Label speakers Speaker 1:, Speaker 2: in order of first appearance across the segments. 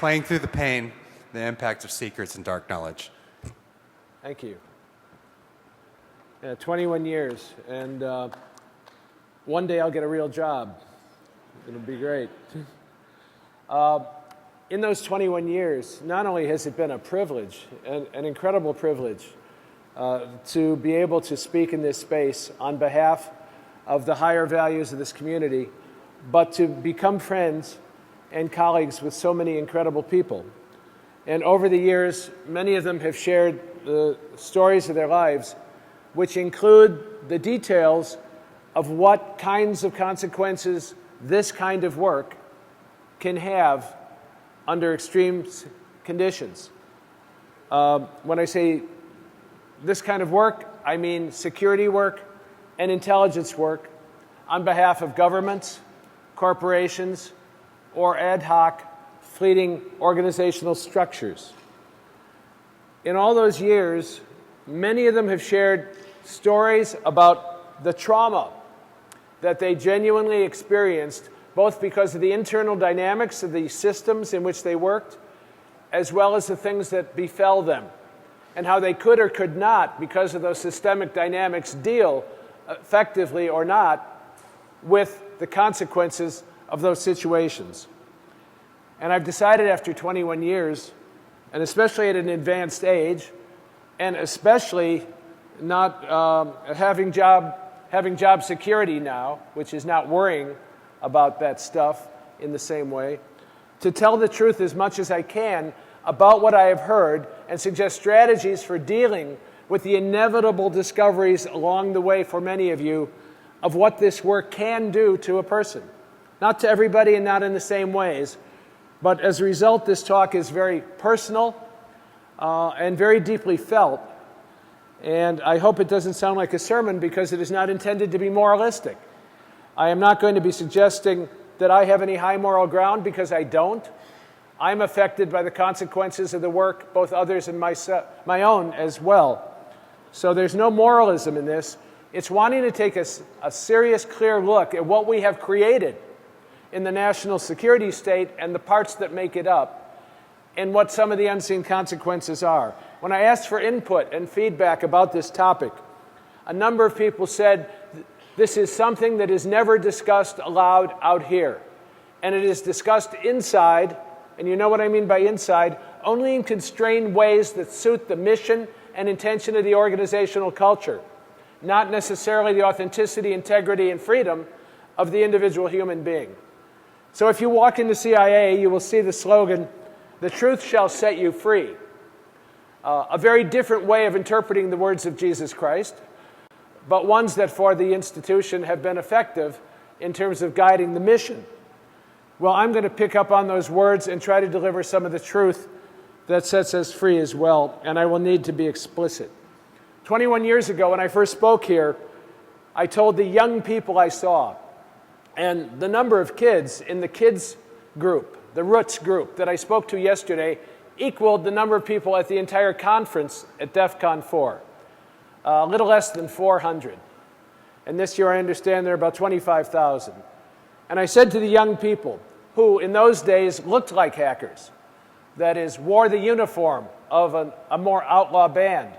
Speaker 1: Playing through the pain, the impact of secrets and dark knowledge.
Speaker 2: Thank you. 21 years, and one day I'll get a real job. It'll be great. In those 21 years, not only has it been a privilege, an incredible privilege, to be able to speak in this space on behalf of the higher values of this community, but to become friends and colleagues with so many incredible people. And over the years, many of them have shared the stories of their lives, which include the details of what kinds of consequences this kind of work can have under extreme conditions. When I say this kind of work, I mean security work and intelligence work on behalf of governments, corporations, or ad hoc, fleeting organizational structures. In all those years, many of them have shared stories about the trauma that they genuinely experienced, both because of the internal dynamics of the systems in which they worked, as well as the things that befell them, and how they could or could not, because of those systemic dynamics, deal effectively or not with the consequences of those situations. And I've decided after 21 years, and especially at an advanced age, and especially not having job security now, which is not worrying about that stuff in the same way, to tell the truth as much as I can about what I have heard and suggest strategies for dealing with the inevitable discoveries along the way for many of you of what this work can do to a person. Not to everybody and not in the same ways, but as a result, this talk is very personal and very deeply felt. And I hope it doesn't sound like a sermon because it is not intended to be moralistic. I am not going to be suggesting that I have any high moral ground because I don't. I'm affected by the consequences of the work, both others and my own as well. So there's no moralism in this. It's wanting to take a serious, clear look at what we have created in the national security state and the parts that make it up, and what some of the unseen consequences are. When I asked for input and feedback about this topic, a number of people said, this is something that is never discussed aloud out here. And it is discussed inside, and you know what I mean by inside, only in constrained ways that suit the mission and intention of the organizational culture, not necessarily the authenticity, integrity, and freedom of the individual human being. So if you walk into CIA, you will see the slogan, "The truth shall set you free." A very different way of interpreting the words of Jesus Christ, but ones that for the institution have been effective in terms of guiding the mission. Well, I'm going to pick up on those words and try to deliver some of the truth that sets us free as well, and I will need to be explicit. 21 years ago, when I first spoke here, I told the young people I saw, and the number of kids in the kids group, the Roots group that I spoke to yesterday, equaled the number of people at the entire conference at DEF CON 4. A little less than 400. And this year I understand there are about 25,000. And I said to the young people, who in those days looked like hackers, that is, wore the uniform of a more outlaw band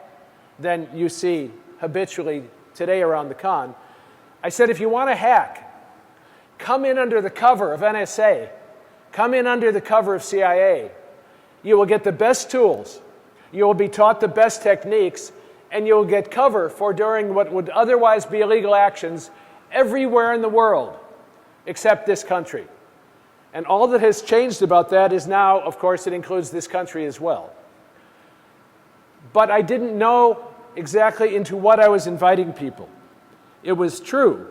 Speaker 2: than you see habitually today around the con, I said, if you want to hack, come in under the cover of NSA, come in under the cover of CIA. You will get the best tools, you will be taught the best techniques, and you'll get cover for doing what would otherwise be illegal actions everywhere in the world, except this country. And all that has changed about that is now, of course, it includes this country as well. But I didn't know exactly into what I was inviting people. It was true,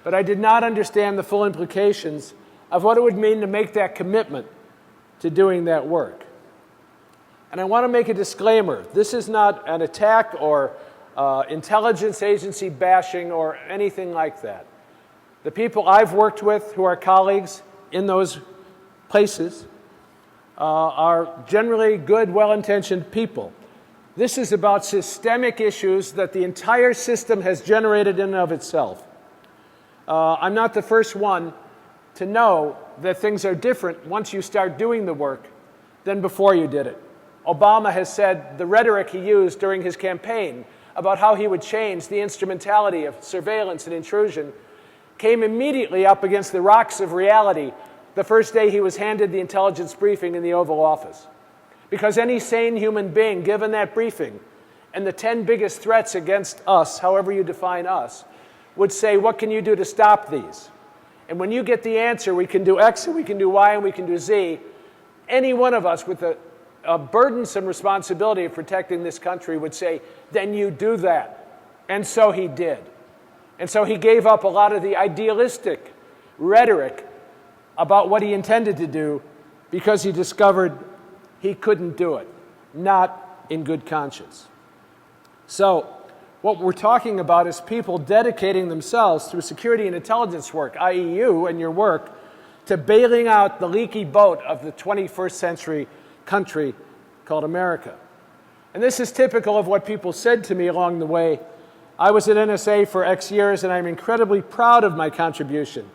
Speaker 2: but I did not understand the full implications of what it would mean to make that commitment to doing that work. And I want to make a disclaimer. This is not an attack or intelligence agency bashing or anything like that. The people I've worked with who are colleagues in those places are generally good, well-intentioned people. This is about systemic issues that the entire system has generated in and of itself. I'm not the first one to know that things are different once you start doing the work than before you did it. Obama has said the rhetoric he used during his campaign about how he would change the instrumentality of surveillance and intrusion came immediately up against the rocks of reality the first day he was handed the intelligence briefing in the Oval Office. Because any sane human being, given that briefing and the 10 biggest threats against us, however you define us, would say, what can you do to stop these? And when you get the answer, we can do X and we can do Y and we can do Z, any one of us with a burdensome responsibility of protecting this country would say, then you do that. And so he did. And so he gave up a lot of the idealistic rhetoric about what he intended to do because he discovered he couldn't do it, not in good conscience. So what we're talking about is people dedicating themselves through security and intelligence work, i.e. you and your work, to bailing out the leaky boat of the 21st century country called America. And this is typical of what people said to me along the way. I was at NSA for X years, and I'm incredibly proud of my contribution.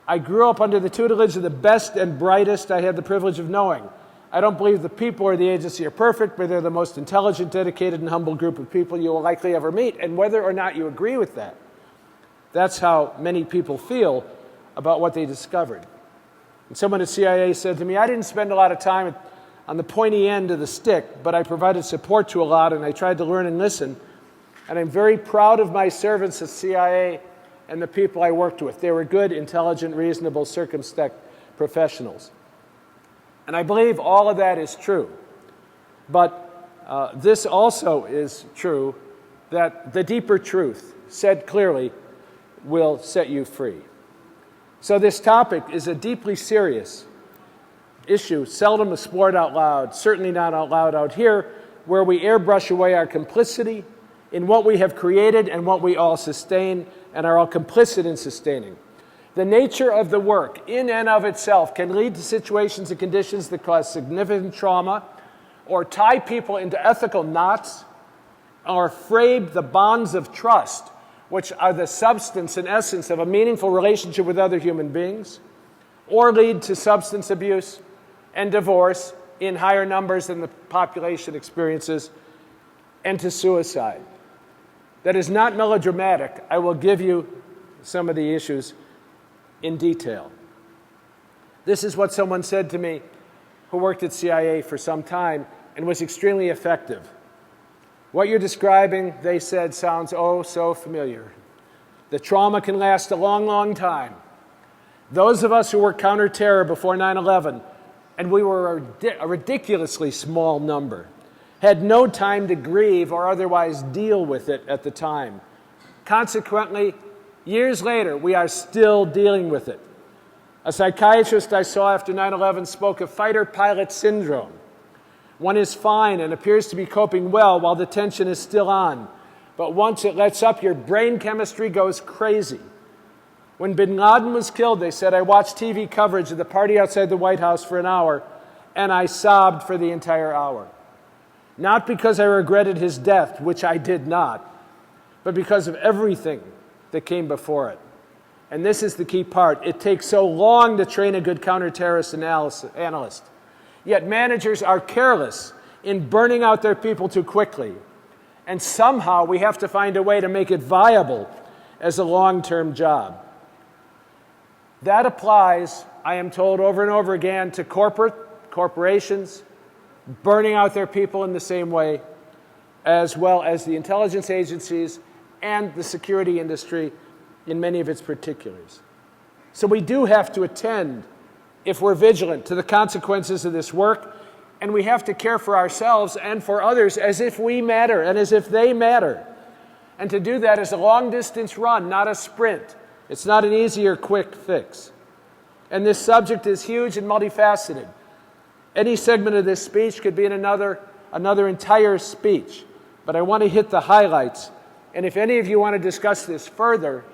Speaker 2: I grew up under the tutelage of the best and brightest I had the privilege of knowing. I don't believe the people or the agency are perfect, but they're the most intelligent, dedicated, and humble group of people you will likely ever meet. And whether or not you agree with that, that's how many people feel about what they discovered. And someone at CIA said to me, I didn't spend a lot of time on the pointy end of the stick, but I provided support to a lot, and I tried to learn and listen. And I'm very proud of my servants at CIA and the people I worked with. They were good, intelligent, reasonable, circumspect professionals. And I believe all of that is true. But this also is true, that the deeper truth, said clearly, will set you free. So this topic is a deeply serious issue, seldom explored out loud, certainly not out loud out here, where we airbrush away our complicity in what we have created and what we all sustain and are all complicit in sustaining. The nature of the work in and of itself can lead to situations and conditions that cause significant trauma or tie people into ethical knots or frayed the bonds of trust, which are the substance and essence of a meaningful relationship with other human beings, or lead to substance abuse and divorce in higher numbers than the population experiences, and to suicide. That is not melodramatic. I will give you some of the issues in detail. This is what someone said to me who worked at CIA for some time and was extremely effective. What you're describing, they said, sounds oh so familiar. The trauma can last a long, long time. Those of us who worked counterterror before 9/11, and we were a ridiculously small number, had no time to grieve or otherwise deal with it at the time. Consequently, years later, we are still dealing with it. A psychiatrist I saw after 9/11 spoke of fighter-pilot syndrome. One is fine and appears to be coping well while the tension is still on. But once it lets up, your brain chemistry goes crazy. When bin Laden was killed, they said, I watched TV coverage of the party outside the White House for an hour, and I sobbed for the entire hour. Not because I regretted his death, which I did not, but because of everything that came before it. And this is the key part. It takes so long to train a good counter-terrorist analyst. Yet managers are careless in burning out their people too quickly. And somehow we have to find a way to make it viable as a long-term job. That applies, I am told over and over again, to corporations, burning out their people in the same way, as well as the intelligence agencies and the security industry in many of its particulars. So we do have to attend, if we're vigilant, to the consequences of this work, and we have to care for ourselves and for others as if we matter and as if they matter. And to do that is a long-distance run, not a sprint. It's not an easy or quick fix. And this subject is huge and multifaceted. Any segment of this speech could be in another entire speech, but I want to hit the highlights. And if any of you want to discuss this further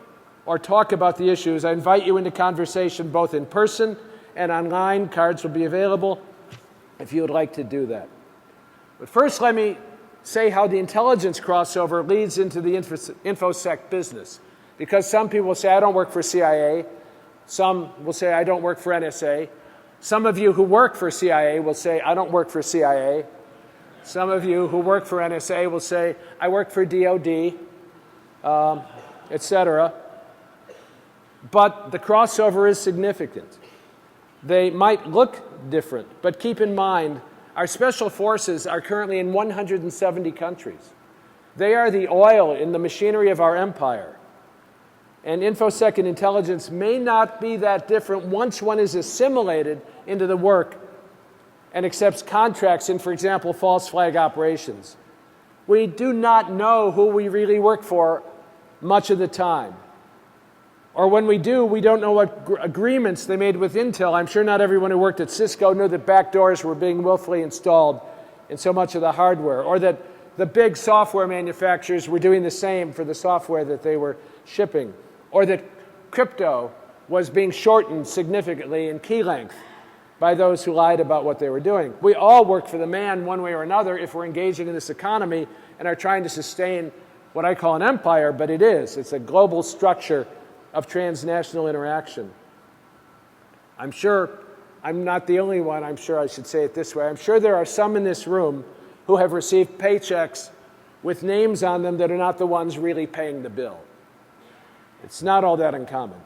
Speaker 2: or talk about the issues, I invite you into conversation both in person and online. Cards will be available if you would like to do that. But first, let me say how the intelligence crossover leads into the InfoSec business. Because some people will say, I don't work for CIA. Some will say, I don't work for NSA. Some of you who work for CIA will say, I don't work for CIA. Some of you who work for NSA will say, I work for DOD, etc. But the crossover is significant. They might look different, but keep in mind, our special forces are currently in 170 countries. They are the oil in the machinery of our empire. And InfoSec and intelligence may not be that different once one is assimilated into the work and accepts contracts in, for example, false flag operations. We do not know who we really work for much of the time. Or when we do, we don't know what agreements they made with Intel. I'm sure not everyone who worked at Cisco knew that backdoors were being willfully installed in so much of the hardware, or that the big software manufacturers were doing the same for the software that they were shipping, or that crypto was being shortened significantly in key length by those who lied about what they were doing. We all work for the man one way or another if we're engaging in this economy and are trying to sustain what I call an empire, but it is. It's a global structure of transnational interaction. I'm sure I'm not the only one. I'm sure I should say it this way. I'm sure there are some in this room who have received paychecks with names on them that are not the ones really paying the bill. It's not all that uncommon.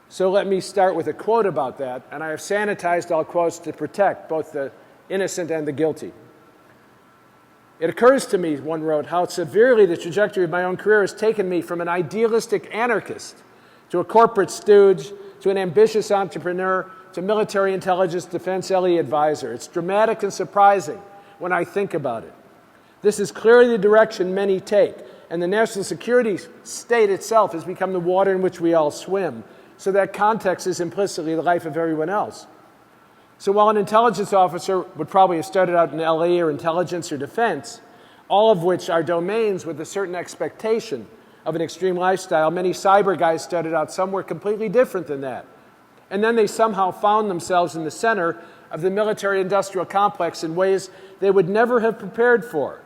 Speaker 2: So let me start with a quote about that, and I have sanitized all quotes to protect both the innocent and the guilty. It occurs to me, one wrote, how severely the trajectory of my own career has taken me from an idealistic anarchist to a corporate stooge to an ambitious entrepreneur to military intelligence defense LE advisor. It's dramatic and surprising when I think about it. This is clearly the direction many take, and the national security state itself has become the water in which we all swim. So that context is implicitly the life of everyone else. So while an intelligence officer would probably have started out in LE or intelligence or defense, all of which are domains with a certain expectation of an extreme lifestyle, many cyber guys started out somewhere completely different than that. And then they somehow found themselves in the center of the military-industrial complex in ways they would never have prepared for.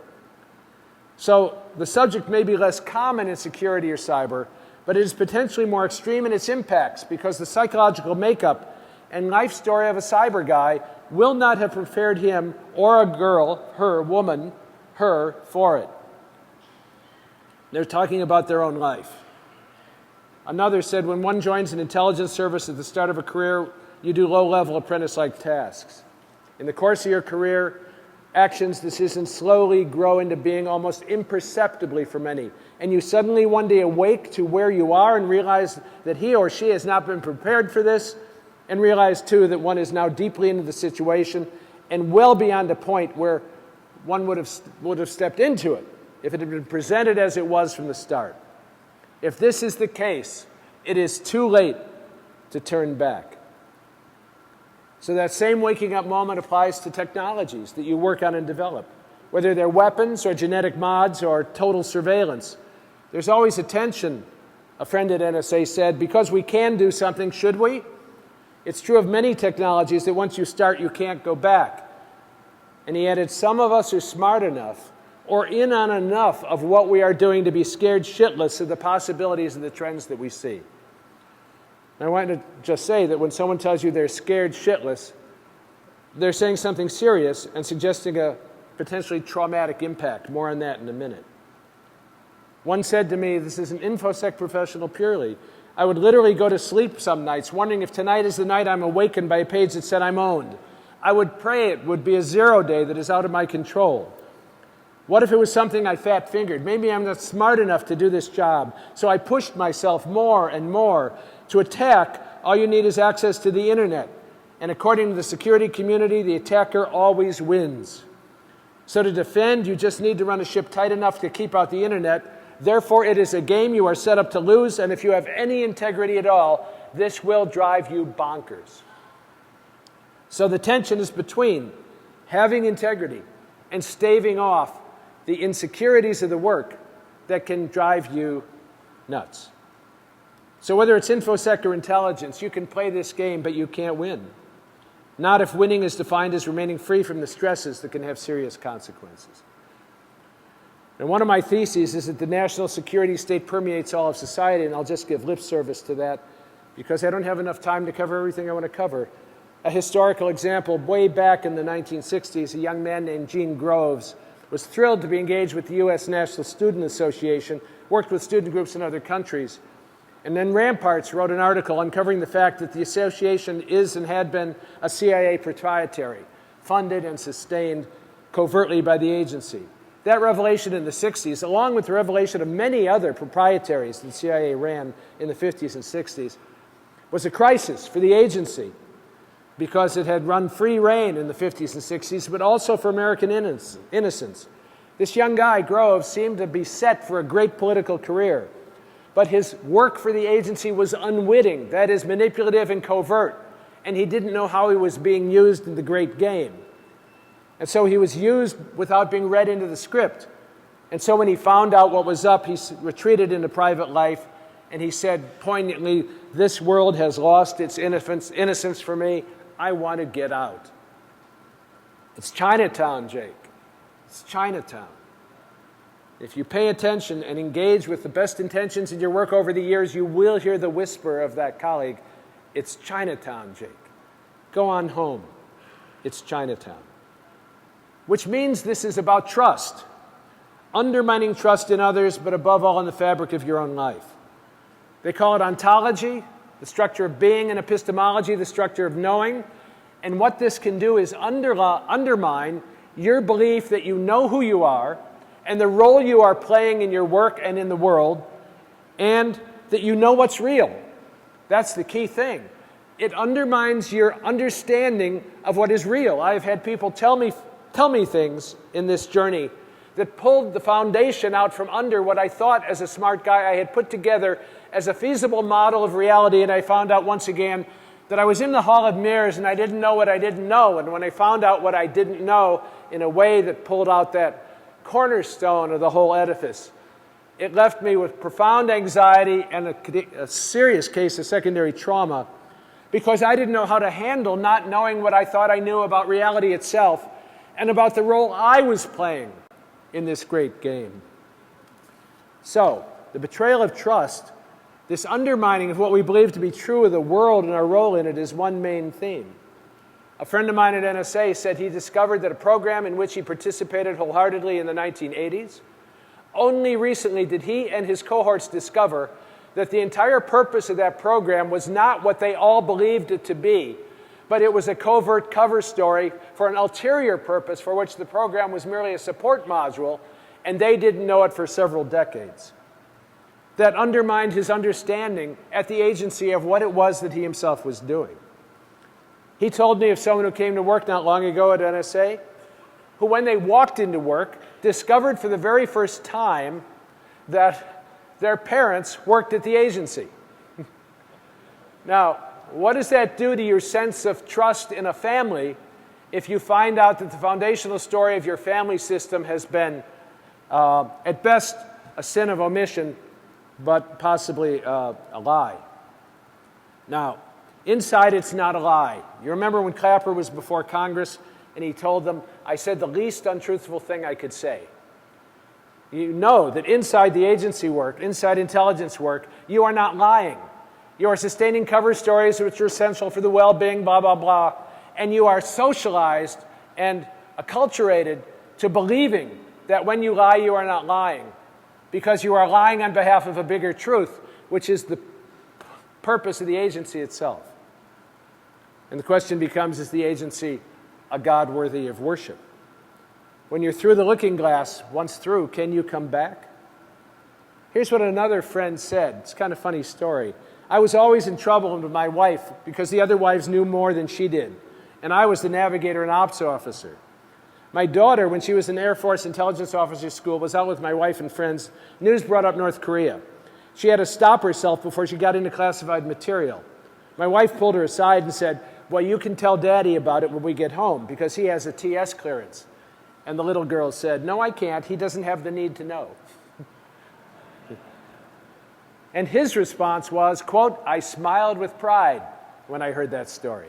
Speaker 2: So the subject may be less common in security or cyber, but it is potentially more extreme in its impacts because the psychological makeup and life story of a cyber guy will not have prepared him or a girl, her, woman, her, for it. They're talking about their own life. Another said, when one joins an intelligence service at the start of a career, you do low-level apprentice-like tasks. In the course of your career, actions, decisions slowly grow into being almost imperceptibly for many. And you suddenly one day awake to where you are and realize that he or she has not been prepared for this, and realize, too, that one is now deeply into the situation and well beyond a point where one would have stepped into it if it had been presented as it was from the start. If this is the case, it is too late to turn back. So that same waking up moment applies to technologies that you work on and develop, whether they're weapons or genetic mods or total surveillance. There's always a tension, a friend at NSA said, because we can do something, should we? It's true of many technologies that once you start, you can't go back. And he added, some of us are smart enough or in on enough of what we are doing to be scared shitless of the possibilities and the trends that we see. And I want to just say that when someone tells you they're scared shitless, they're saying something serious and suggesting a potentially traumatic impact. More on that in a minute. One said to me, this is an InfoSec professional purely. I would literally go to sleep some nights wondering if tonight is the night I'm awakened by a page that said I'm owned. I would pray it would be a 0 day that is out of my control. What if it was something I fat-fingered? Maybe I'm not smart enough to do this job. So I pushed myself more and more. To attack, all you need is access to the internet. And according to the security community, the attacker always wins. So to defend, you just need to run a ship tight enough to keep out the internet. Therefore, it is a game you are set up to lose, and if you have any integrity at all, this will drive you bonkers. So the tension is between having integrity and staving off the insecurities of the work that can drive you nuts. So whether it's InfoSec or intelligence, you can play this game, but you can't win. Not if winning is defined as remaining free from the stresses that can have serious consequences. And one of my theses is that the national security state permeates all of society, and I'll just give lip service to that because I don't have enough time to cover everything I want to cover. a historical example. Way back in the 1960s, a young man named Gene Groves was thrilled to be engaged with the U.S. National Student Association, worked with student groups in other countries. And then Ramparts wrote an article uncovering the fact that the association is and had been a CIA proprietary, funded and sustained covertly by the agency. That revelation in the 60s, along with the revelation of many other proprietaries that the CIA ran in the 50s and 60s, was a crisis for the agency because it had run free rein in the 50s and 60s, but also for American innocence. This young guy, Groves, seemed to be set for a great political career, but his work for the agency was unwitting, that is, manipulative and covert, and he didn't know how he was being used in the great game. And so he was used without being read into the script. And so when he found out what was up, he retreated into private life, and he said poignantly, "This world has lost its innocence for me. I want to get out." It's Chinatown, Jake. It's Chinatown. If you pay attention and engage with the best intentions in your work over the years, you will hear the whisper of that colleague. It's Chinatown, Jake. Go on home. It's Chinatown. Which means this is about trust. Undermining trust in others, but above all in the fabric of your own life. They call it ontology, the structure of being, and epistemology, the structure of knowing. And what this can do is undermine your belief that you know who you are and the role you are playing in your work and in the world, and that you know what's real. That's the key thing. It undermines your understanding of what is real. I've had people tell me things in this journey that pulled the foundation out from under what I thought as a smart guy I had put together as a feasible model of reality, and I found out once again that I was in the Hall of Mirrors and I didn't know what I didn't know. And when I found out what I didn't know in a way that pulled out that cornerstone of the whole edifice, it left me with profound anxiety and a serious case of secondary trauma because I didn't know how to handle not knowing what I thought I knew about reality itself and about the role I was playing in this great game. So, the betrayal of trust, this undermining of what we believe to be true of the world and our role in it, is one main theme. A friend of mine at NSA said he discovered that a program in which he participated wholeheartedly in the 1980s, only recently did he and his cohorts discover that the entire purpose of that program was not what they all believed it to be, but it was a covert cover story for an ulterior purpose for which the program was merely a support module, and they didn't know it for several decades. That undermined his understanding at the agency of what it was that he himself was doing. He told me of someone who came to work not long ago at NSA, who when they walked into work, discovered for the very first time that their parents worked at the agency. Now, what does that do to your sense of trust in a family if you find out that the foundational story of your family system has been, at best, a sin of omission, but possibly a lie? Now, inside it's not a lie. You remember when Clapper was before Congress and he told them, "I said the least untruthful thing I could say." You know that inside the agency work, inside intelligence work, you are not lying. You are sustaining cover stories which are essential for the well-being, blah, blah, blah. And you are socialized and acculturated to believing that when you lie, you are not lying, because you are lying on behalf of a bigger truth, which is the purpose of the agency itself. And the question becomes, is the agency a God worthy of worship? When you're through the looking glass, once through, can you come back? Here's what another friend said. It's kind of a funny story. I was always in trouble with my wife because the other wives knew more than she did, and I was the navigator and ops officer. My daughter, when she was in Air Force Intelligence Officer School, was out with my wife and friends. News brought up North Korea. She had to stop herself before she got into classified material. My wife pulled her aside and said, "Well, you can tell Daddy about it when we get home because he has a TS clearance." And the little girl said, "No, I can't. He doesn't have the need to know." And his response was, quote, "I smiled with pride when I heard that story."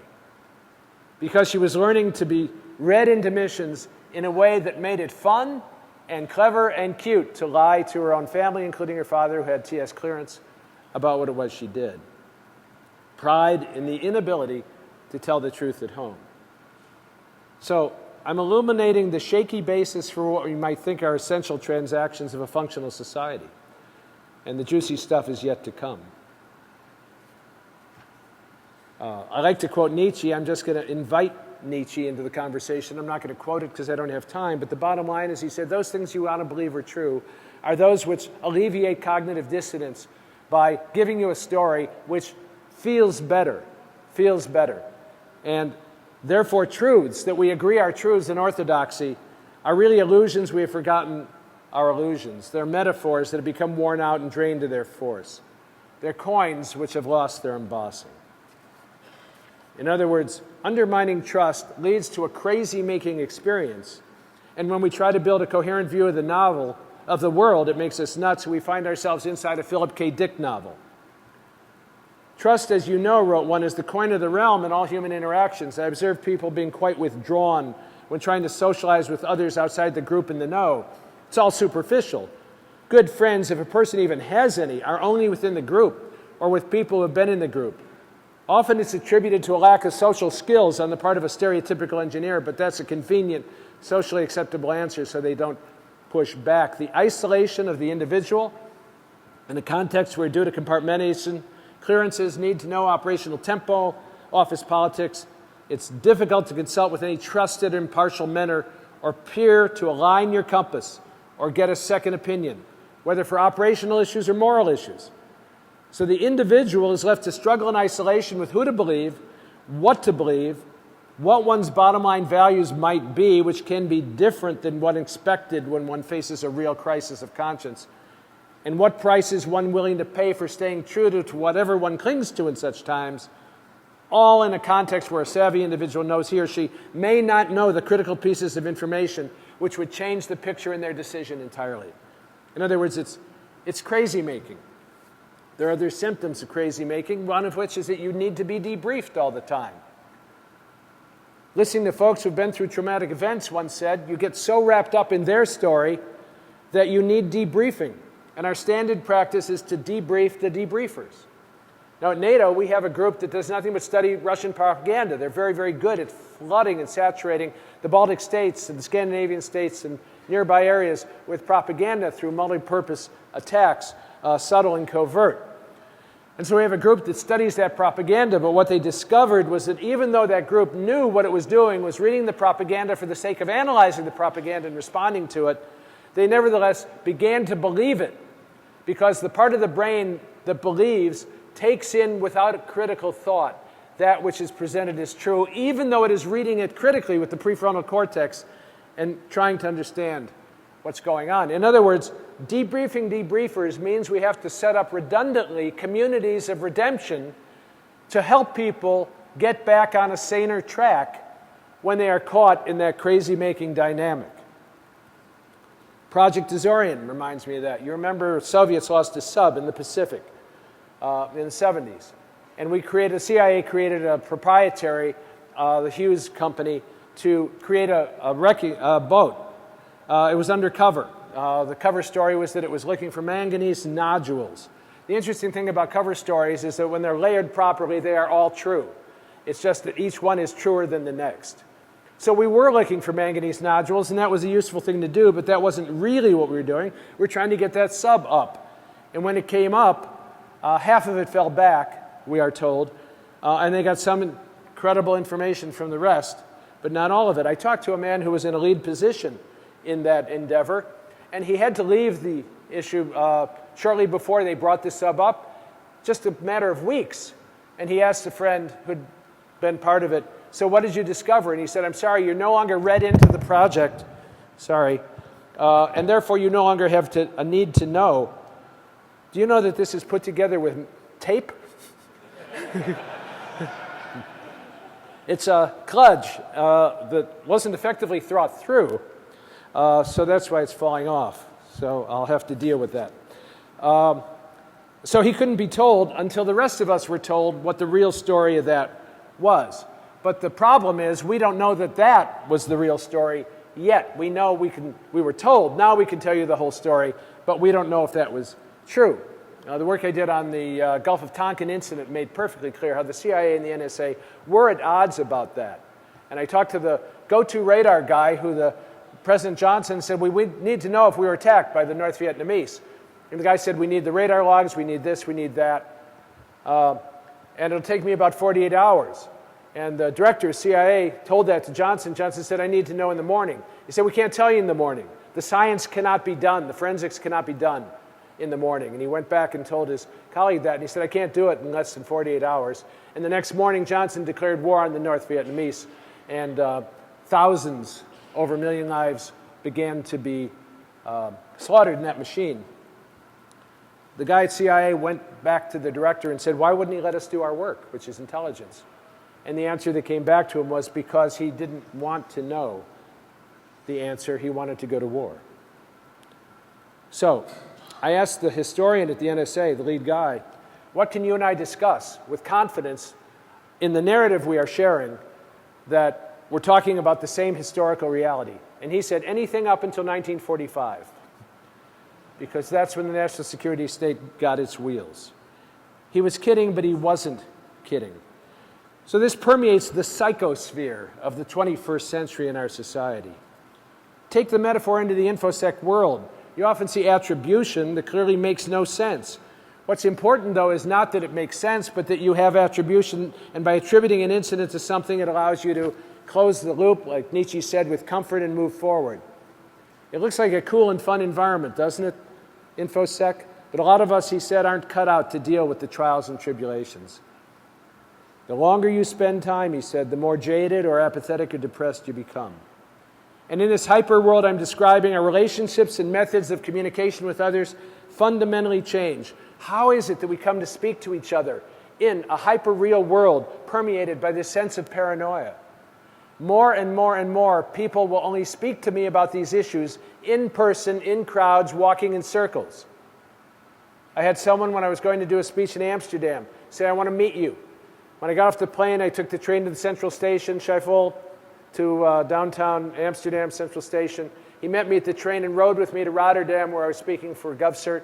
Speaker 2: Because she was learning to be read into missions in a way that made it fun and clever and cute to lie to her own family, including her father, who had TS clearance, about what it was she did. Pride in the inability to tell the truth at home. So I'm illuminating the shaky basis for what we might think are essential transactions of a functional society. And the juicy stuff is yet to come. I like to quote Nietzsche. I'm just going to invite Nietzsche into the conversation. I'm not going to quote it because I don't have time, but the bottom line is he said, those things you want to believe are true are those which alleviate cognitive dissonance by giving you a story which feels better. And therefore truths that we agree are truths in orthodoxy are really illusions we have forgotten are illusions. They're metaphors that have become worn out and drained of their force. They're coins which have lost their embossing. In other words, undermining trust leads to a crazy-making experience. And when we try to build a coherent view of the world, it makes us nuts. We find ourselves inside a Philip K. Dick novel. Trust, as you know, wrote one, is the coin of the realm in all human interactions. I observe people being quite withdrawn when trying to socialize with others outside the group in the know. It's all superficial. Good friends, if a person even has any, are only within the group or with people who have been in the group. Often it's attributed to a lack of social skills on the part of a stereotypical engineer, but that's a convenient, socially acceptable answer so they don't push back. The isolation of the individual in a context where due to compartmentation, clearances, need to know operational tempo, office politics, it's difficult to consult with any trusted impartial mentor or peer to align your compass or get a second opinion, whether for operational issues or moral issues. So the individual is left to struggle in isolation with who to believe, what one's bottom line values might be, which can be different than what expected when one faces a real crisis of conscience, and what price is one willing to pay for staying true to whatever one clings to in such times, all in a context where a savvy individual knows he or she may not know the critical pieces of information which would change the picture in their decision entirely. In other words, it's crazy making. There are other symptoms of crazy making, one of which is that you need to be debriefed all the time. Listening to folks who've been through traumatic events once said, you get so wrapped up in their story that you need debriefing. And our standard practice is to debrief the debriefers. Now at NATO, we have a group that does nothing but study Russian propaganda. They're very, very good at flooding and saturating the Baltic states and the Scandinavian states and nearby areas with propaganda through multi-purpose attacks, subtle and covert. And so we have a group that studies that propaganda, but what they discovered was that even though that group knew what it was doing, was reading the propaganda for the sake of analyzing the propaganda and responding to it, they nevertheless began to believe it, because the part of the brain that believes takes in without a critical thought that which is presented as true, even though it is reading it critically with the prefrontal cortex and trying to understand what's going on. In other words, debriefing debriefers means we have to set up redundantly communities of redemption to help people get back on a saner track when they are caught in that crazy-making dynamic. Project Azorian reminds me of that. You remember Soviets lost a sub in the Pacific in the 70s. And the CIA created a proprietary, the Hughes company, to create a boat. It was undercover. The cover story was that it was looking for manganese nodules. The interesting thing about cover stories is that when they're layered properly, they are all true. It's just that each one is truer than the next. So we were looking for manganese nodules, and that was a useful thing to do, but that wasn't really what we were doing. We were trying to get that sub up. And when it came up, half of it fell back, we are told, and they got some incredible information from the rest, but not all of it. I talked to a man who was in a lead position in that endeavor, and he had to leave the issue shortly before they brought the sub up, just a matter of weeks. And he asked a friend who'd been part of it, so what did you discover? And he said, I'm sorry, you're no longer read into the project, sorry, and therefore you no longer have a need to know. Do you know that this is put together with tape? It's a kludge that wasn't effectively thought through, so that's why it's falling off. So I'll have to deal with that. So he couldn't be told until the rest of us were told what the real story of that was. But the problem is we don't know that that was the real story yet. We know we were told, now we can tell you the whole story, but we don't know if that was true. The work I did on the Gulf of Tonkin incident made perfectly clear how the CIA and the NSA were at odds about that. And I talked to the go-to radar guy who President Johnson said, we need to know if we were attacked by the North Vietnamese. And the guy said, we need the radar logs, we need this, we need that. And it'll take me about 48 hours. And the director of CIA told that to Johnson. Johnson said, I need to know in the morning. He said, we can't tell you in the morning. The science cannot be done. The forensics cannot be done in the morning. And he went back and told his colleague that. And he said, I can't do it in less than 48 hours. And the next morning, Johnson declared war on the North Vietnamese. And thousands, over 1 million lives, began to be slaughtered in that machine. The guy at CIA went back to the director and said, why wouldn't he let us do our work, which is intelligence? And the answer that came back to him was because he didn't want to know the answer. He wanted to go to war. So I asked the historian at the NSA, the lead guy, what can you and I discuss with confidence in the narrative we are sharing that we're talking about the same historical reality? And he said, anything up until 1945, because that's when the national security state got its wheels. He was kidding, but he wasn't kidding. So this permeates the psychosphere of the 21st century in our society. Take the metaphor into the InfoSec world. You often see attribution that clearly makes no sense. What's important, though, is not that it makes sense, but that you have attribution, and by attributing an incident to something, it allows you to close the loop, like Nietzsche said, with comfort and move forward. It looks like a cool and fun environment, doesn't it, InfoSec? But a lot of us, he said, aren't cut out to deal with the trials and tribulations. The longer you spend time, he said, the more jaded or apathetic or depressed you become. And in this hyper world I'm describing, our relationships and methods of communication with others fundamentally change. How is it that we come to speak to each other in a hyper-real world permeated by this sense of paranoia? More and more and more people will only speak to me about these issues in person, in crowds, walking in circles. I had someone, when I was going to do a speech in Amsterdam, say, I want to meet you. When I got off the plane, I took the train to the central station, Schiphol, to downtown Amsterdam Central Station. He met me at the train and rode with me to Rotterdam, where I was speaking for GovCert.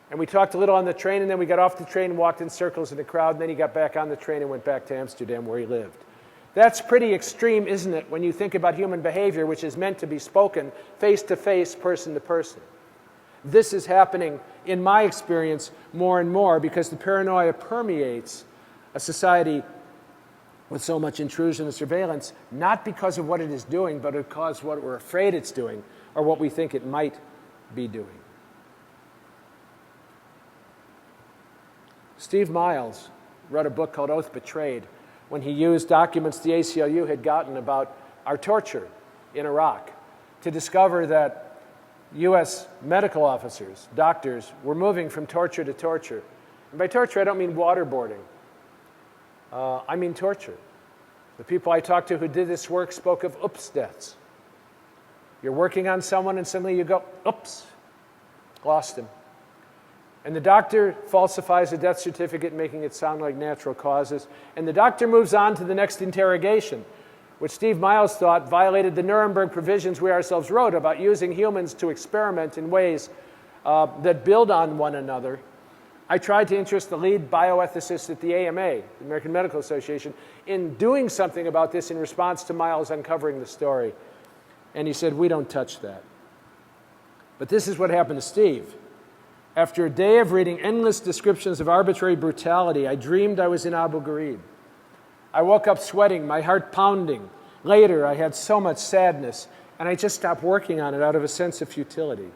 Speaker 2: And we talked a little on the train, and then we got off the train and walked in circles in the crowd, and then he got back on the train and went back to Amsterdam, where he lived. That's pretty extreme, isn't it, when you think about human behavior, which is meant to be spoken face-to-face, person-to-person. This is happening, in my experience, more and more because the paranoia permeates a society with so much intrusion and surveillance, not because of what it is doing, but because of what we're afraid it's doing or what we think it might be doing. Steve Miles wrote a book called Oath Betrayed when he used documents the ACLU had gotten about our torture in Iraq to discover that U.S. medical officers, doctors, were moving from torture to torture. And by torture, I don't mean waterboarding. I mean torture. The people I talked to who did this work spoke of oops deaths. You're working on someone and suddenly you go, oops, lost him. And the doctor falsifies a death certificate, making it sound like natural causes. And the doctor moves on to the next interrogation, which Steve Miles thought violated the Nuremberg provisions we ourselves wrote about using humans to experiment in ways that build on one another. I tried to interest the lead bioethicist at the AMA, the American Medical Association, in doing something about this in response to Miles uncovering the story. And he said, we don't touch that. But this is what happened to Steve. After a day of reading endless descriptions of arbitrary brutality, I dreamed I was in Abu Ghraib. I woke up sweating, my heart pounding. Later, I had so much sadness, and I just stopped working on it out of a sense of futility.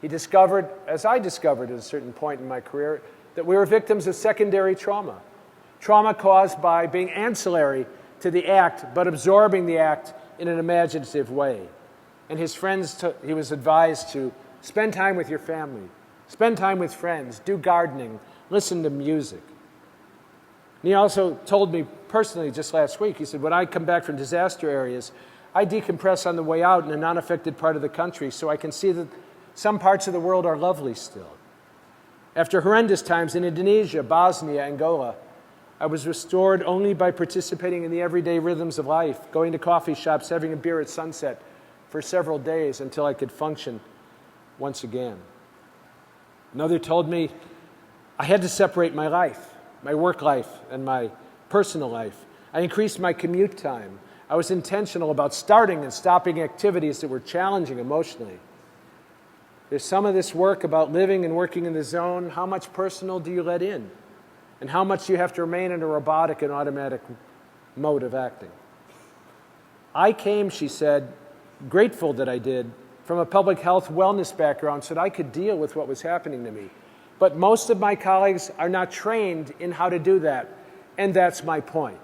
Speaker 2: He discovered, as I discovered at a certain point in my career, that we were victims of secondary trauma. Trauma caused by being ancillary to the act, but absorbing the act in an imaginative way. And his friends, he was advised to spend time with your family, spend time with friends, do gardening, listen to music. And he also told me personally just last week, he said, when I come back from disaster areas, I decompress on the way out in a non-affected part of the country so I can see that some parts of the world are lovely still. After horrendous times in Indonesia, Bosnia, Angola, I was restored only by participating in the everyday rhythms of life, going to coffee shops, having a beer at sunset for several days until I could function once again. Another told me I had to separate my life, my work life and my personal life. I increased my commute time. I was intentional about starting and stopping activities that were challenging emotionally. There's some of this work about living and working in the zone. How much personal do you let in? And how much do you have to remain in a robotic and automatic mode of acting? I came, she said, grateful that I did, from a public health wellness background so that I could deal with what was happening to me. But most of my colleagues are not trained in how to do that, and that's my point.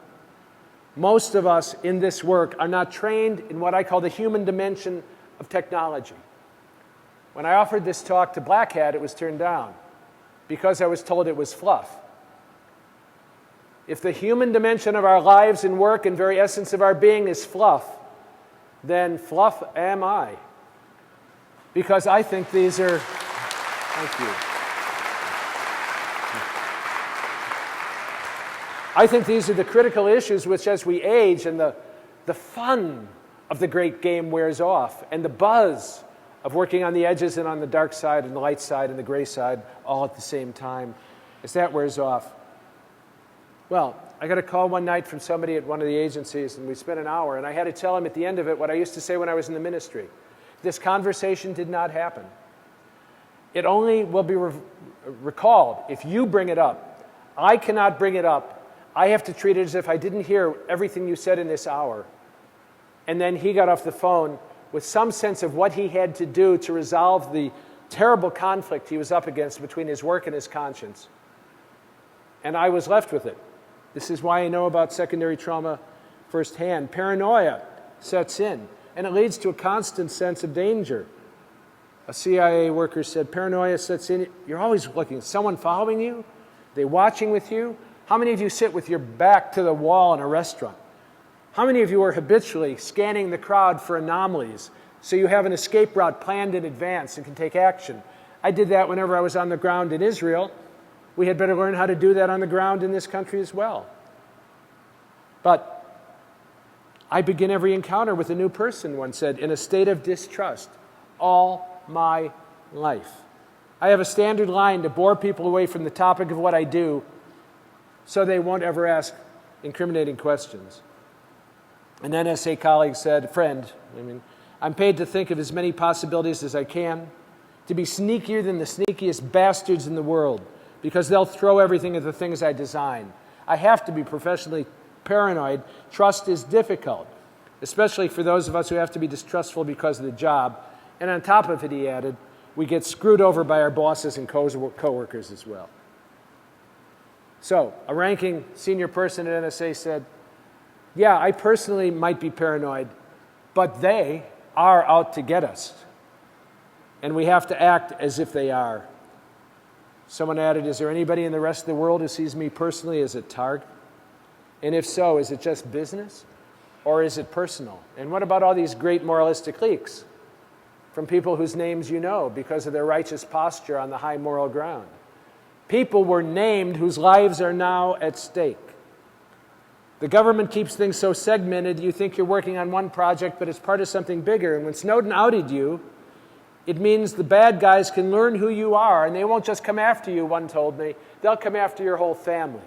Speaker 2: Most of us in this work are not trained in what I call the human dimension of technology. When I offered this talk to Black Hat, it was turned down because I was told it was fluff. If the human dimension of our lives and work and very essence of our being is fluff, then fluff am I. Because I think these are, thank you. I think these are the critical issues which, as we age and the fun of the great game wears off, and the buzz of working on the edges and on the dark side and the light side and the gray side all at the same time, as that wears off. Well, I got a call one night from somebody at one of the agencies, and we spent an hour, and I had to tell him at the end of it what I used to say when I was in the ministry. This conversation did not happen. It only will be recalled if you bring it up. I cannot bring it up. I have to treat it as if I didn't hear everything you said in this hour. And then he got off the phone with some sense of what he had to do to resolve the terrible conflict he was up against between his work and his conscience. And I was left with it. This is why I know about secondary trauma firsthand. Paranoia sets in, and it leads to a constant sense of danger. A CIA worker said, paranoia sets in, you're always looking. Is someone following you? Are they watching with you? How many of you sit with your back to the wall in a restaurant? How many of you are habitually scanning the crowd for anomalies so you have an escape route planned in advance and can take action? I did that whenever I was on the ground in Israel. We had better learn how to do that on the ground in this country as well. But I begin every encounter with a new person, one said, in a state of distrust all my life. I have a standard line to bore people away from the topic of what I do so they won't ever ask incriminating questions. An NSA colleague said, I'm paid to think of as many possibilities as I can, to be sneakier than the sneakiest bastards in the world, because they'll throw everything at the things I design. I have to be professionally paranoid. Trust is difficult, especially for those of us who have to be distrustful because of the job. And on top of it, he added, we get screwed over by our bosses and coworkers as well. So, a ranking senior person at NSA said, yeah, I personally might be paranoid, but they are out to get us. And we have to act as if they are. Someone added, is there anybody in the rest of the world who sees me personally as a target? And if so, is it just business or is it personal? And what about all these great moralistic leaks from people whose names you know because of their righteous posture on the high moral ground? People were named whose lives are now at stake. The government keeps things so segmented, you think you're working on one project, but it's part of something bigger. And when Snowden outed you, it means the bad guys can learn who you are, and they won't just come after you, one told me. They'll come after your whole family.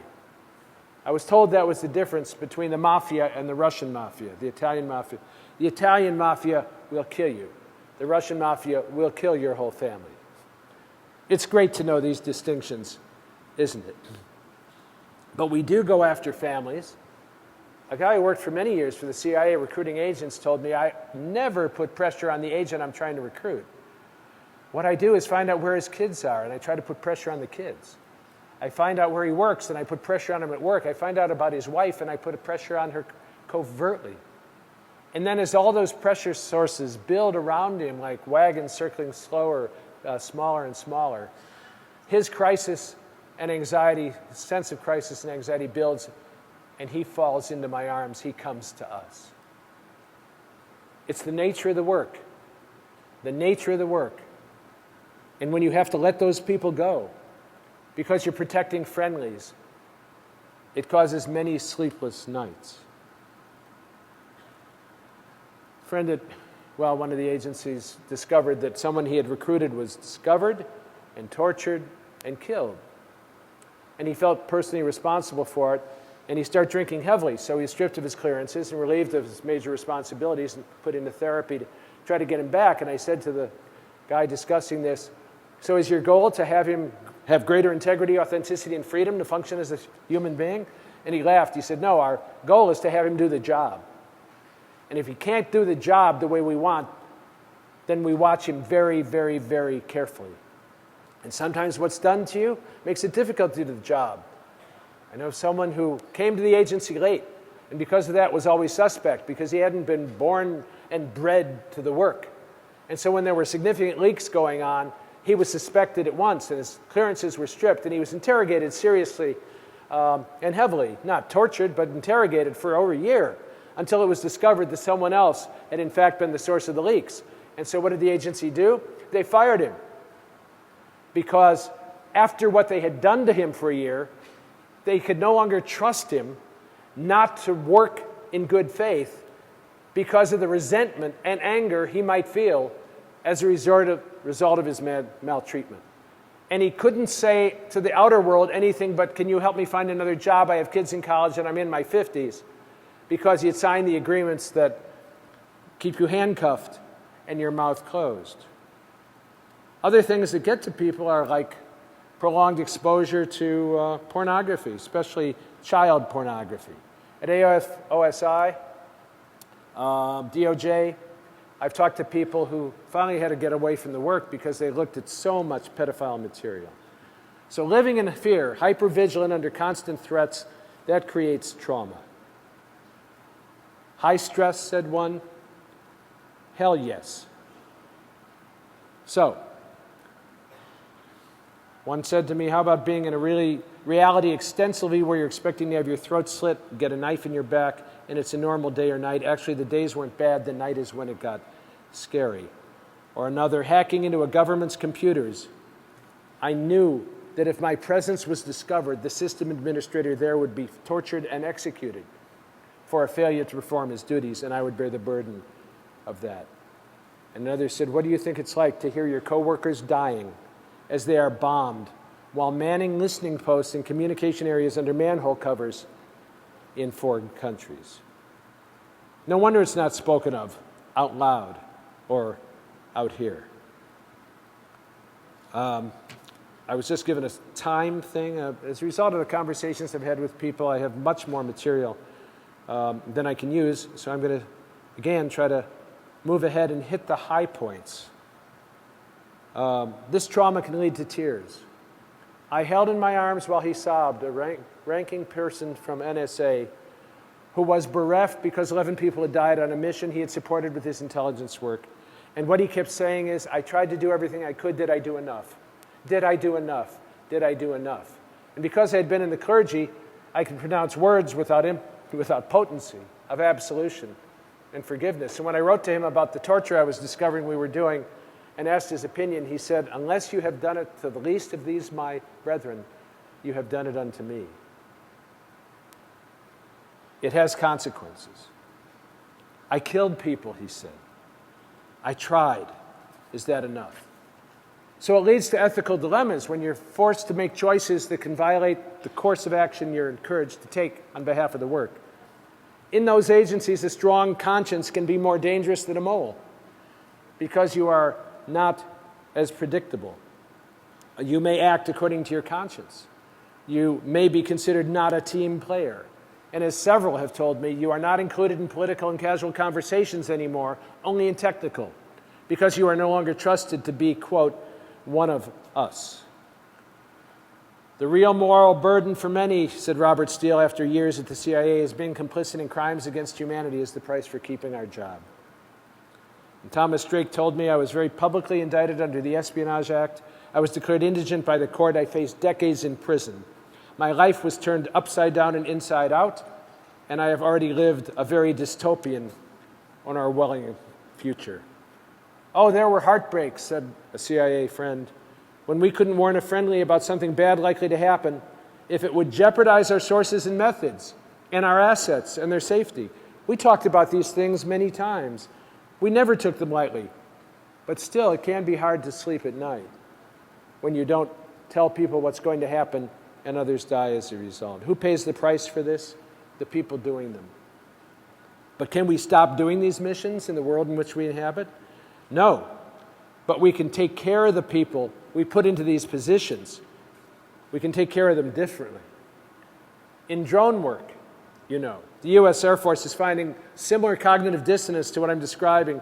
Speaker 2: I was told that was the difference between the mafia and the Russian mafia, the Italian mafia. The Italian mafia will kill you. The Russian mafia will kill your whole family. It's great to know these distinctions, isn't it? But we do go after families. A guy who worked for many years for the CIA recruiting agents told me, I never put pressure on the agent I'm trying to recruit. What I do is find out where his kids are, and I try to put pressure on the kids. I find out where he works, and I put pressure on him at work. I find out about his wife, and I put a pressure on her covertly. And then as all those pressure sources build around him like wagons circling smaller and smaller, his crisis and anxiety, his sense of crisis and anxiety builds, and he falls into my arms. He comes to us. It's the nature of the work. The nature of the work. And when you have to let those people go because you're protecting friendlies, it causes many sleepless nights. A friend at, one of the agencies discovered that someone he had recruited was discovered and tortured and killed. And he felt personally responsible for it, and he started drinking heavily. So he was stripped of his clearances and relieved of his major responsibilities and put into therapy to try to get him back. And I said to the guy discussing this, so is your goal to have him have greater integrity, authenticity, and freedom to function as a human being? And he laughed. He said, no, our goal is to have him do the job. And if he can't do the job the way we want, then we watch him very, very, very carefully. And sometimes what's done to you makes it difficult to do the job. I know someone who came to the agency late, and because of that was always suspect, because he hadn't been born and bred to the work. And so when there were significant leaks going on, he was suspected at once, and his clearances were stripped, and he was interrogated seriously and heavily, not tortured, but interrogated for over a year, until it was discovered that someone else had in fact been the source of the leaks. And so what did the agency do? They fired him. Because after what they had done to him for a year, they could no longer trust him not to work in good faith because of the resentment and anger he might feel as a result of his maltreatment. And he couldn't say to the outer world anything but, can you help me find another job? I have kids in college and I'm in my 50s. Because he had signed the agreements that keep you handcuffed and your mouth closed. Other things that get to people are like prolonged exposure to pornography, especially child pornography. At OSI, DOJ, I've talked to people who finally had to get away from the work because they looked at so much pedophile material. So living in fear, hypervigilant under constant threats, that creates trauma. High stress, said one. Hell yes. So, one said to me, how about being in a reality extensively where you're expecting to have your throat slit, get a knife in your back, and it's a normal day or night. Actually, the days weren't bad. The night is when it got scary. Or another, hacking into a government's computers. I knew that if my presence was discovered, the system administrator there would be tortured and executed for a failure to perform his duties, and I would bear the burden of that. Another said, what do you think it's like to hear your coworkers dying as they are bombed while manning listening posts in communication areas under manhole covers in foreign countries? No wonder it's not spoken of out loud or out here. I was just given a time thing. As a result of the conversations I've had with people, I have much more material than I can use, so I'm going to, again, try to move ahead and hit the high points. This trauma can lead to tears. I held in my arms while he sobbed a ranking person from NSA who was bereft because 11 people had died on a mission he had supported with his intelligence work. And what he kept saying is, I tried to do everything I could. Did I do enough? Did I do enough? Did I do enough? And because I had been in the clergy, I could pronounce words without potency of absolution and forgiveness. And when I wrote to him about the torture I was discovering we were doing and asked his opinion, he said, unless you have done it to the least of these my brethren, you have done it unto me. It has consequences. I killed people, he said. I tried. Is that enough? So it leads to ethical dilemmas when you're forced to make choices that can violate the course of action you're encouraged to take on behalf of the work. In those agencies, a strong conscience can be more dangerous than a mole because you are not as predictable. You may act according to your conscience. You may be considered not a team player. And as several have told me, you are not included in political and casual conversations anymore, only in technical, because you are no longer trusted to be, quote, one of us. The real moral burden for many, said Robert Steele after years at the CIA, is being complicit in crimes against humanity is the price for keeping our job. And Thomas Drake told me I was very publicly indicted under the Espionage Act. I was declared indigent by the court. I faced decades in prison. My life was turned upside down and inside out, and I have already lived a very dystopian, unwelling future. Oh, there were heartbreaks, said a CIA friend, when we couldn't warn a friendly about something bad likely to happen if it would jeopardize our sources and methods and our assets and their safety. We talked about these things many times. We never took them lightly, but still it can be hard to sleep at night. when you don't tell people what's going to happen and others die as a result. Who pays the price for this? The people doing them. But can we stop doing these missions in the world in which we inhabit? No. But we can take care of the people we put into these positions. We can take care of them differently. In drone work, you know, the U.S. Air Force is finding similar cognitive dissonance to what I'm describing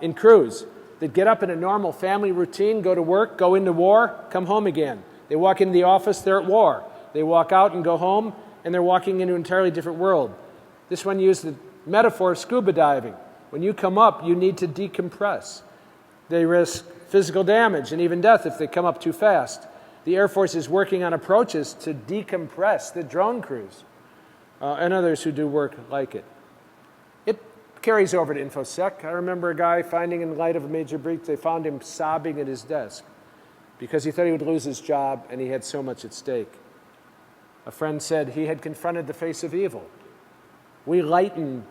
Speaker 2: in crews that get up in a normal family routine, go to work, go into war, come home again. They walk into the office, they're at war. They walk out and go home, and they're walking into an entirely different world. This one used the metaphor of scuba diving. When you come up, you need to decompress. They risk physical damage and even death if they come up too fast. The Air Force is working on approaches to decompress the drone crews and others who do work like it. It carries over to InfoSec. I remember a guy finding in light of a major breach, they found him sobbing at his desk because he thought he would lose his job and he had so much at stake. A friend said he had confronted the face of evil. We lighten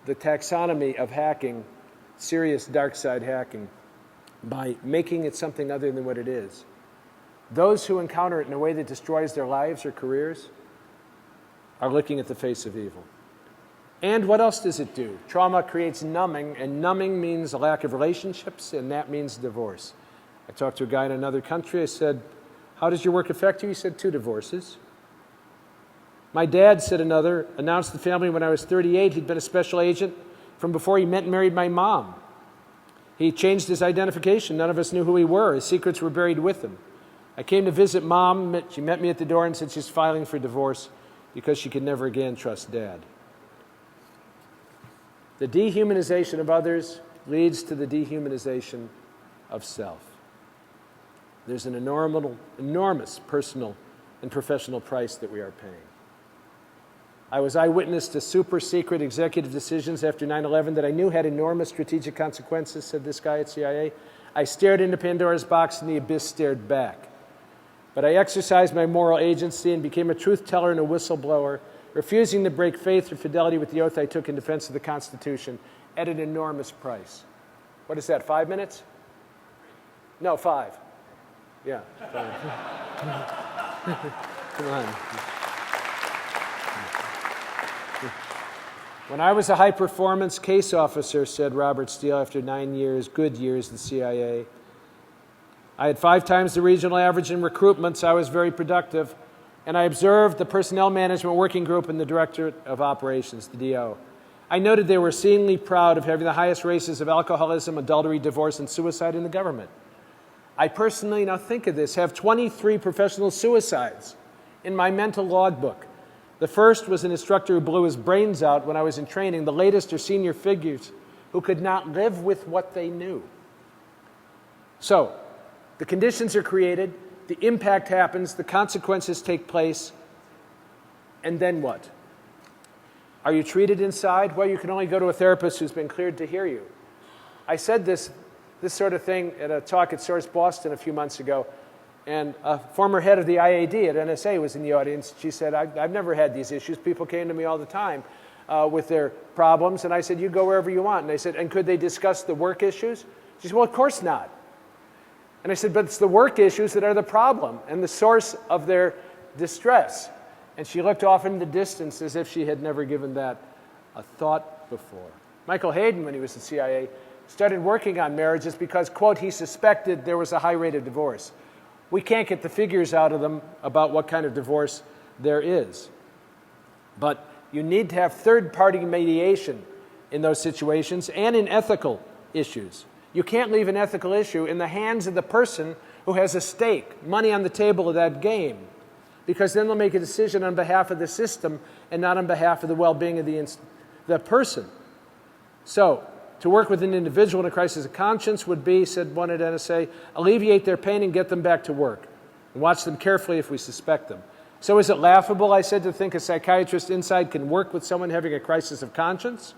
Speaker 2: the taxonomy of hacking, serious dark side hacking, by making it something other than what it is. Those who encounter it in a way that destroys their lives or careers are looking at the face of evil. And what else does it do? Trauma creates numbing, and numbing means a lack of relationships, and that means divorce. I talked to a guy in another country. I said, "How does your work affect you?" He said, 2 divorces. My dad, said another, announced to the family when I was 38 he'd been a special agent from before he met and married my mom. He changed his identification. None of us knew who he were. His secrets were buried with him. I came to visit Mom. She met me at the door and said she's filing for divorce because she could never again trust Dad. The dehumanization of others leads to the dehumanization of self. There's an enormous personal and professional price that we are paying. I was eyewitness to super secret executive decisions after 9/11 that I knew had enormous strategic consequences, said this guy at CIA. I stared into Pandora's box and the abyss stared back. But I exercised my moral agency and became a truth teller and a whistleblower, refusing to break faith or fidelity with the oath I took in defense of the Constitution at an enormous price. What is that, 5 minutes? No, 5. Yeah. 5. Come on. When I was a high-performance case officer, said Robert Steele, after 9 years, good years in the CIA, I had 5 times the regional average in recruitments. I was very productive. And I observed the Personnel Management Working Group and the Directorate of Operations, the DO. I noted they were exceedingly proud of having the highest rates of alcoholism, adultery, divorce, and suicide in the government. I personally, now think of this, have 23 professional suicides in my mental logbook. The first was an instructor who blew his brains out when I was in training. The latest are senior figures who could not live with what they knew. So, the conditions are created, the impact happens, the consequences take place, and then what? Are you treated inside? Well, you can only go to a therapist who's been cleared to hear you. I said this sort of thing at a talk at Source Boston a few months ago, and a former head of the IAD at NSA was in the audience. She said, I've never had these issues. People came to me all the time with their problems, and I said, you go wherever you want. And they said, and could they discuss the work issues? She said, well, of course not. And I said, but it's the work issues that are the problem and the source of their distress. And she looked off in the distance as if she had never given that a thought before. Michael Hayden, when he was at CIA, started working on marriages because, quote, he suspected there was a high rate of divorce. We can't get the figures out of them about what kind of divorce there is. But you need to have third-party mediation in those situations and in ethical issues. You can't leave an ethical issue in the hands of the person who has a stake, money on the table of that game, because then they'll make a decision on behalf of the system and not on behalf of the well-being of the person. So, to work with an individual in a crisis of conscience would be, said one at NSA, alleviate their pain and get them back to work, and watch them carefully if we suspect them. So is it laughable, I said, to think a psychiatrist inside can work with someone having a crisis of conscience?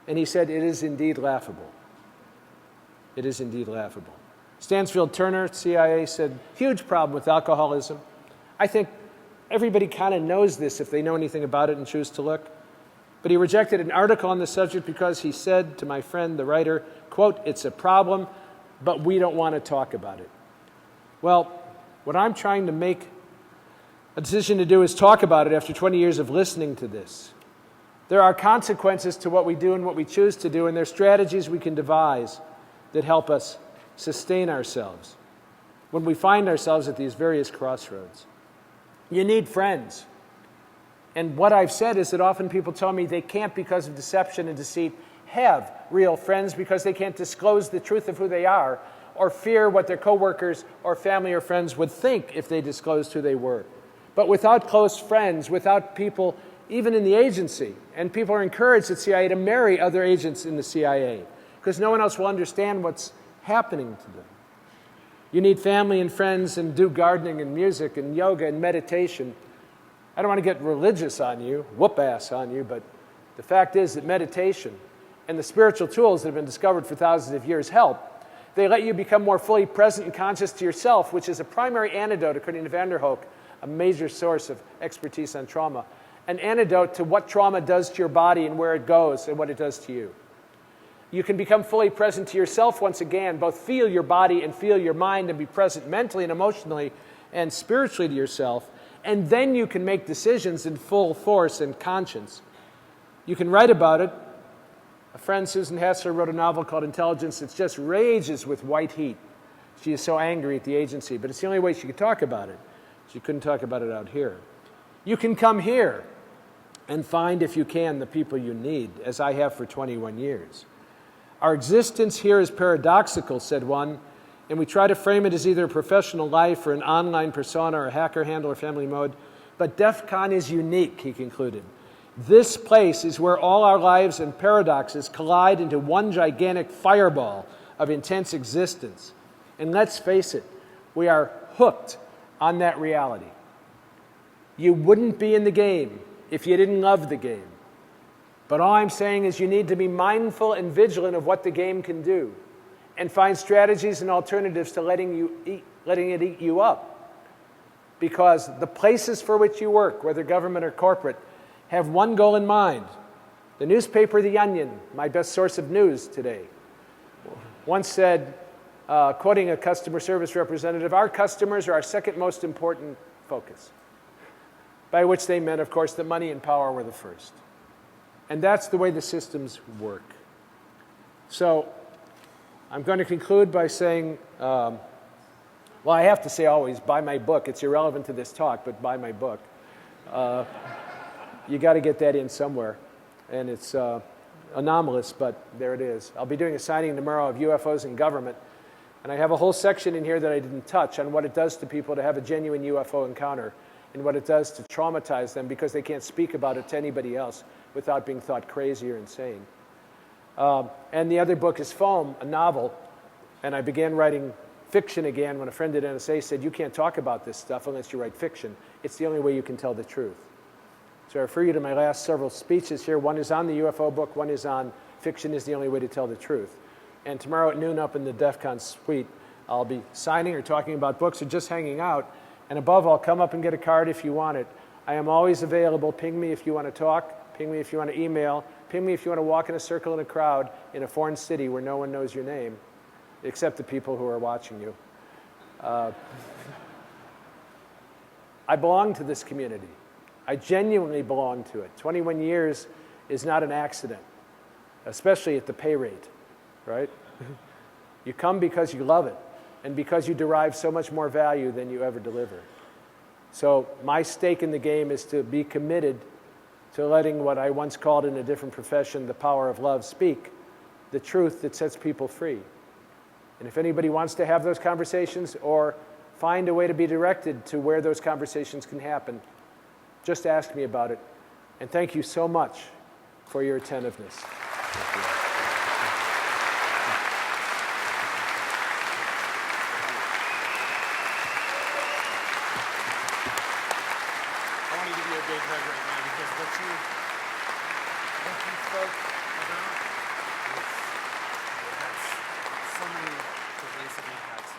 Speaker 2: And he said, it is indeed laughable. It is indeed laughable. Stansfield Turner, CIA, said, huge problem with alcoholism. I think everybody kind of knows this if they know anything about it and choose to look. But he rejected an article on the subject because he said to my friend, the writer, quote, it's a problem, but we don't want to talk about it. Well, what I'm trying to make a decision to do is talk about it after 20 years of listening to this. There are consequences to what we do and what we choose to do, and there are strategies we can devise that help us sustain ourselves when we find ourselves at these various crossroads. You need friends. And what I've said is that often people tell me they can't, because of deception and deceit, have real friends because they can't disclose the truth of who they are, or fear what their coworkers or family or friends would think if they disclosed who they were. But without close friends, without people even in the agency, and people are encouraged at CIA to marry other agents in the CIA because no one else will understand what's happening to them. You need family and friends and do gardening and music and yoga and meditation. I don't want to get religious on you, whoop-ass on you, but the fact is that meditation and the spiritual tools that have been discovered for thousands of years help. They let you become more fully present and conscious to yourself, which is a primary antidote, according to Van der Hoek, a major source of expertise on trauma, an antidote to what trauma does to your body and where it goes and what it does to you. You can become fully present to yourself once again, both feel your body and feel your mind and be present mentally and emotionally and spiritually to yourself, and then you can make decisions in full force and conscience. You can write about it. A friend, Susan Hassler, wrote a novel called Intelligence that just rages with white heat. She is so angry at the agency, but it's the only way she could talk about it. She couldn't talk about it out here. You can come here and find, if you can, the people you need, as I have for 21 years. Our existence here is paradoxical, said one, and we try to frame it as either a professional life or an online persona or a hacker handle or family mode. But DEF CON is unique, he concluded. This place is where all our lives and paradoxes collide into one gigantic fireball of intense existence. And let's face it, we are hooked on that reality. You wouldn't be in the game if you didn't love the game. But all I'm saying is you need to be mindful and vigilant of what the game can do and find strategies and alternatives to letting it eat you up. Because the places for which you work, whether government or corporate, have one goal in mind. The newspaper The Onion, my best source of news today, once said, quoting a customer service representative, "Our customers are our second most important focus," by which they meant, of course, that money and power were the first. And that's the way the systems work. So I'm going to conclude by saying, well, I have to say always, buy my book. It's irrelevant to this talk, but buy my book. You got to get that in somewhere. And it's anomalous, but there it is. I'll be doing a signing tomorrow of UFOs in government. And I have a whole section in here that I didn't touch on what it does to people to have a genuine UFO encounter and what it does to traumatize them because they can't speak about it to anybody else without being thought crazy or insane. And the other book is Foam, a novel. And I began writing fiction again when a friend at NSA said, "You can't talk about this stuff unless you write fiction. It's the only way you can tell the truth." So I refer you to my last several speeches here. One is on the UFO book. One is on fiction is the only way to tell the truth. And tomorrow at noon up in the DEF CON suite, I'll be signing or talking about books or just hanging out. And above all, come up and get a card if you want it. I am always available. Ping me if you want to talk. Ping me if you want to email. Ping me if you want to walk in a circle in a crowd in a foreign city where no one knows your name, except the people who are watching you. I belong to this community. I genuinely belong to it. 21 years is not an accident, especially at the pay rate, right? You come because you love it and because you derive so much more value than you ever deliver. So my stake in the game is to be committed to letting what I once called in a different profession the power of love speak, the truth that sets people free. And if anybody wants to have those conversations or find a way to be directed to where those conversations can happen, just ask me about it. And thank you so much for your attentiveness. Thank you.
Speaker 3: I want to give you a big hug right now because what you spoke about, that's so many pervasive impacts